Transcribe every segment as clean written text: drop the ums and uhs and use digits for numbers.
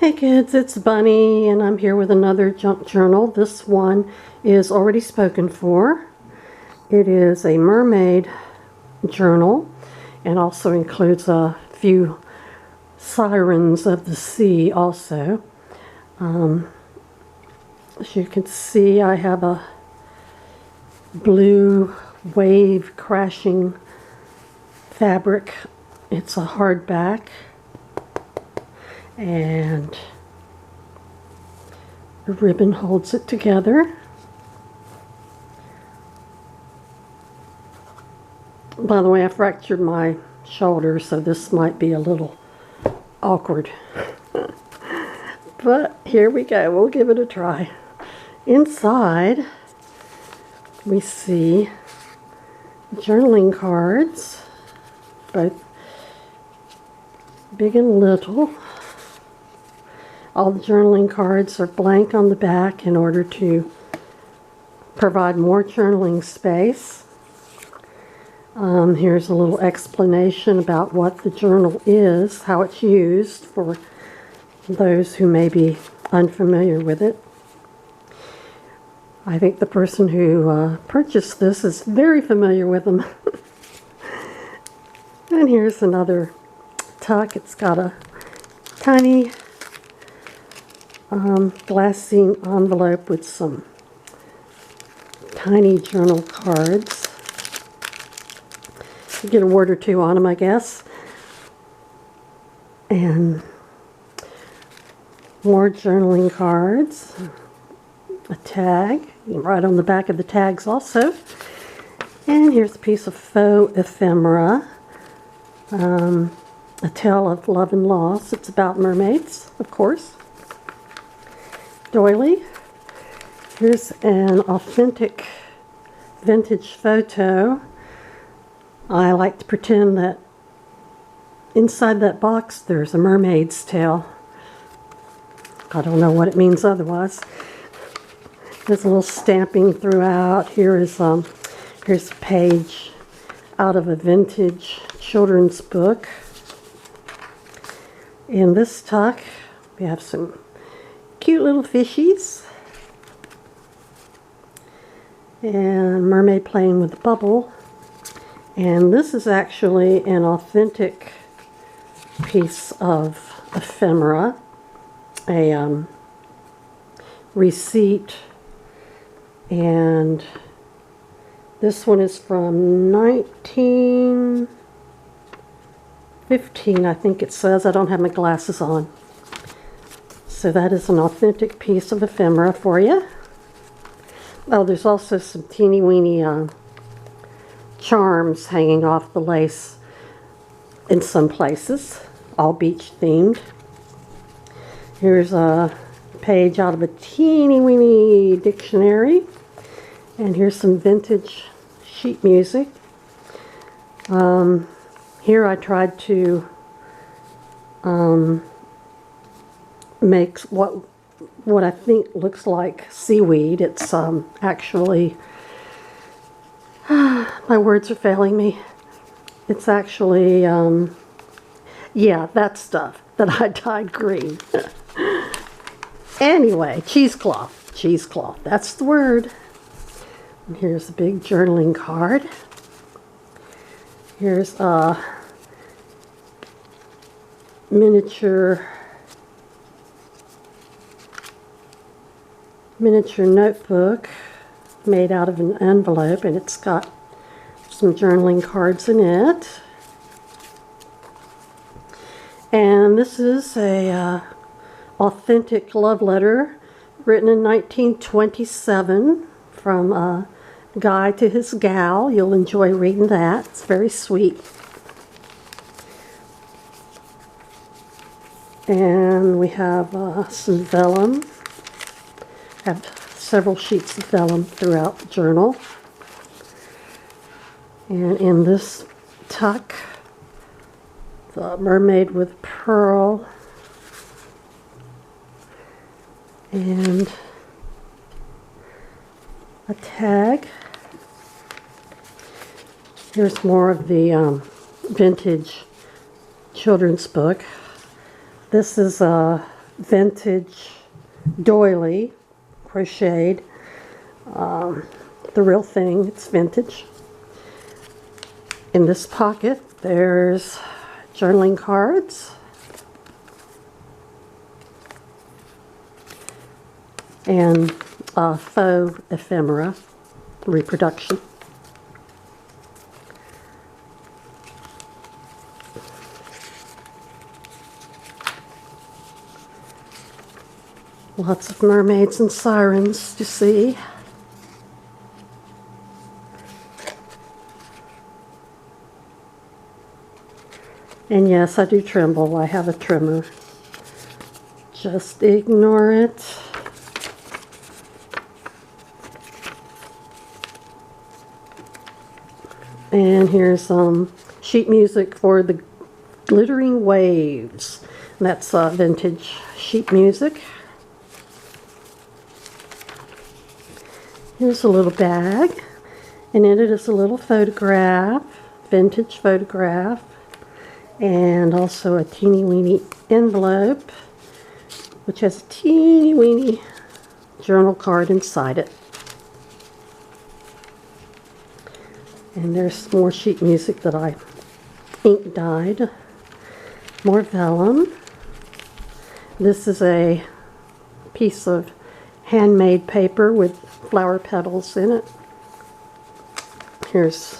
Hey kids, it's Bunny and I'm here with another junk journal. This one is already spoken for. It is a mermaid journal and also includes a few sirens of the sea also. As you can see, I have a blue wave crashing fabric. It's a hardback. And the ribbon holds it together. By the way, I fractured my shoulder, so this might be a little awkward. But here we go. We'll give it a try. Inside, we see journaling cards, both big and little. All the journaling cards are blank on the back in order to provide more journaling space. Here's a little explanation about what the journal is, how it's used for those who may be unfamiliar with it. I think the person who purchased this is very familiar with them. And here's another tuck. It's got a tiny glassine envelope with some tiny journal cards. You get a word or two on them, I guess. And more journaling cards. A tag. You can write on the back of the tags also. And here's a piece of faux ephemera. A tale of love and loss. It's about mermaids, of course. Doily. Here's an authentic vintage photo. I like to pretend that inside that box there's a mermaid's tail. I don't know what it means otherwise. There's a little stamping throughout. Here's a page out of a vintage children's book. In this tuck, we have some cute little fishies and mermaid playing with a bubble. And this is actually an authentic piece of ephemera, a receipt, and this one is from 1915, I think it says. I don't have my glasses on. So that is an authentic piece of ephemera for you. Oh, there's also some teeny weeny charms hanging off the lace in some places, all beach themed. Here's a page out of a teeny weeny dictionary. And here's some vintage sheet music. Here I tried to make what I think looks like seaweed. It's actually, my words are failing me. It's actually, yeah, that stuff that I dyed green. Anyway, cheesecloth. Cheesecloth, that's the word. And here's a big journaling card. Here's a miniature notebook made out of an envelope, and it's got some journaling cards in it. And this is a authentic love letter written in 1927 from a guy to his gal. You'll enjoy reading that. It's very sweet. And we have some vellum. Have several sheets of vellum throughout the journal. And in this tuck, the mermaid with pearl. And a tag. Here's more of the vintage children's book. This is vintage doily, crocheted. The real thing, it's vintage. In this pocket, there's journaling cards. And faux ephemera reproduction. Lots of mermaids and sirens to see. And yes, I do tremble. I have a tremor. Just ignore it. And here's sheet music for the glittering waves. And that's vintage sheet music. Here's a little bag, and in it is a little photograph, vintage photograph, and also a teeny weeny envelope, which has a teeny weeny journal card inside it. And there's more sheet music that I ink dyed. More vellum. This is a piece of handmade paper with flower petals in it. Here's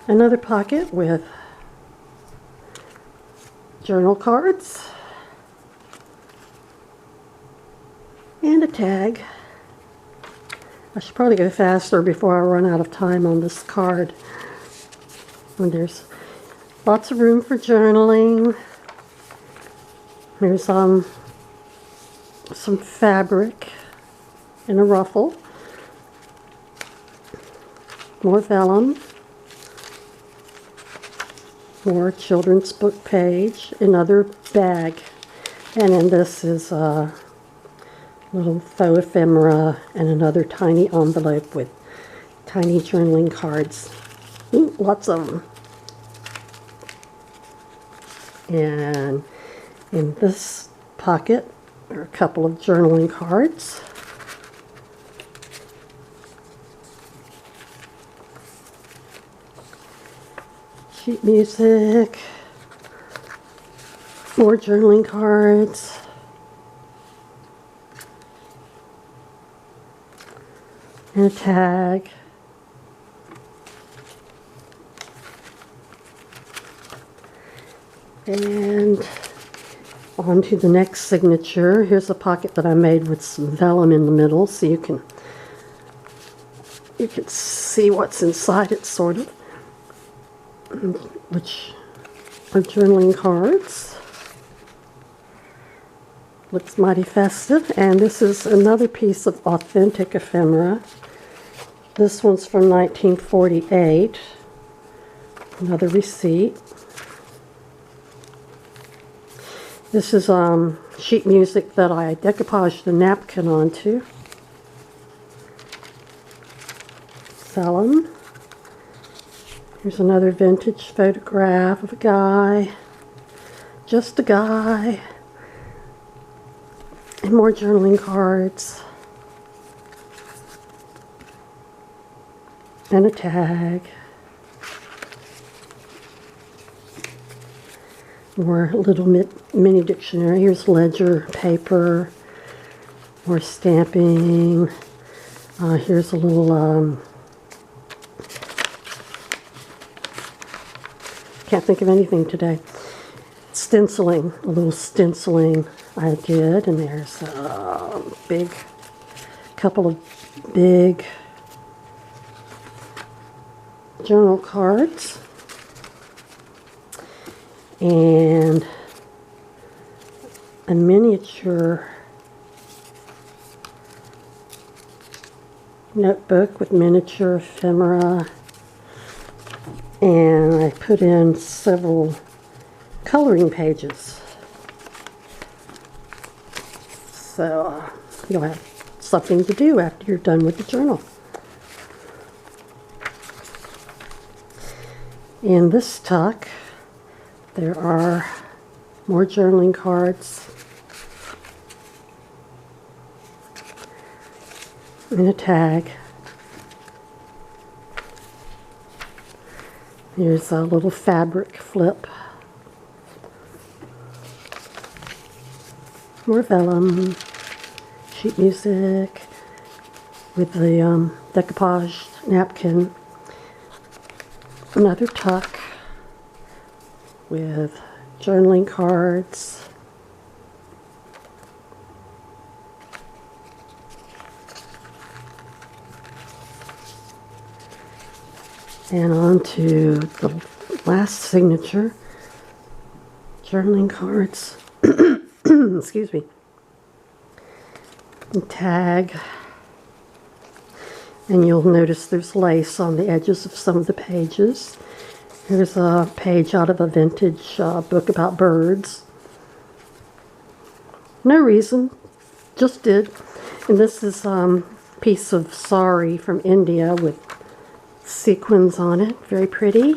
another pocket with journal cards and a tag. I should probably go faster before I run out of time on this card. And there's lots of room for journaling. There's some fabric and a ruffle. More vellum. More children's book page. Another bag. And in this is little faux ephemera and another tiny envelope with tiny journaling cards. Ooh, lots of them. And in this pocket are a couple of journaling cards. Sheet music. More journaling cards. And a tag. And on to the next signature. Here's a pocket that I made with some vellum in the middle, so you can see what's inside it, sort of, which are journaling cards. Looks mighty festive. And this is another piece of authentic ephemera. This one's from 1948. Another receipt. This is sheet music that I decoupaged a napkin onto. Vellum. Here's another vintage photograph of a guy. Just a guy. And more journaling cards. And a tag. More little mini dictionary. Here's ledger paper. More stamping. Here's a little, can't think of anything today. Stenciling. A little stenciling I did. And there's a couple of big journal cards. And a miniature notebook with miniature ephemera. And I put in several coloring pages. So you'll have something to do after you're done with the journal. In this tuck, there are more journaling cards and a tag. Here's a little fabric flip. More vellum, sheet music with the decoupaged napkin. Another tuck with journaling cards. And on to the last signature, journaling cards. Excuse me. And tag. And you'll notice there's lace on the edges of some of the pages. Here's a page out of a vintage book about birds. No reason, just did. And this is a piece of sari from India with sequins on it. Very pretty.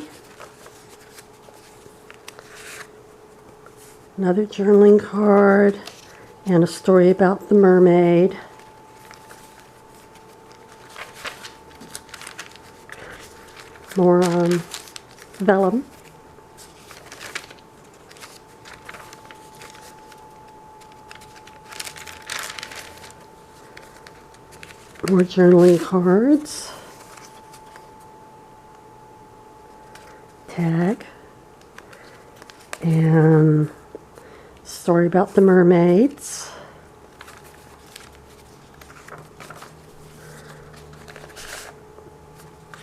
Another journaling card and a story about the mermaid. More vellum. More journaling cards. Tag. And story about the mermaids.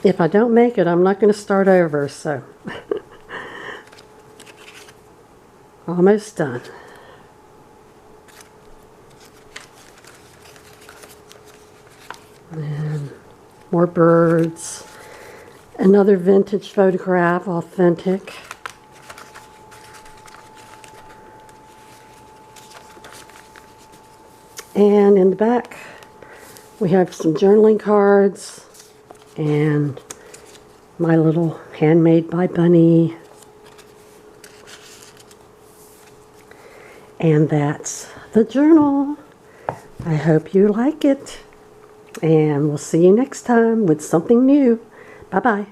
If I don't make it, I'm not going to start over, so almost done. And more birds. Another vintage photograph, authentic. And in the back, we have some journaling cards and my little handmade by Bunny. And that's the journal. I hope you like it. And we'll see you next time with something new. Bye-bye.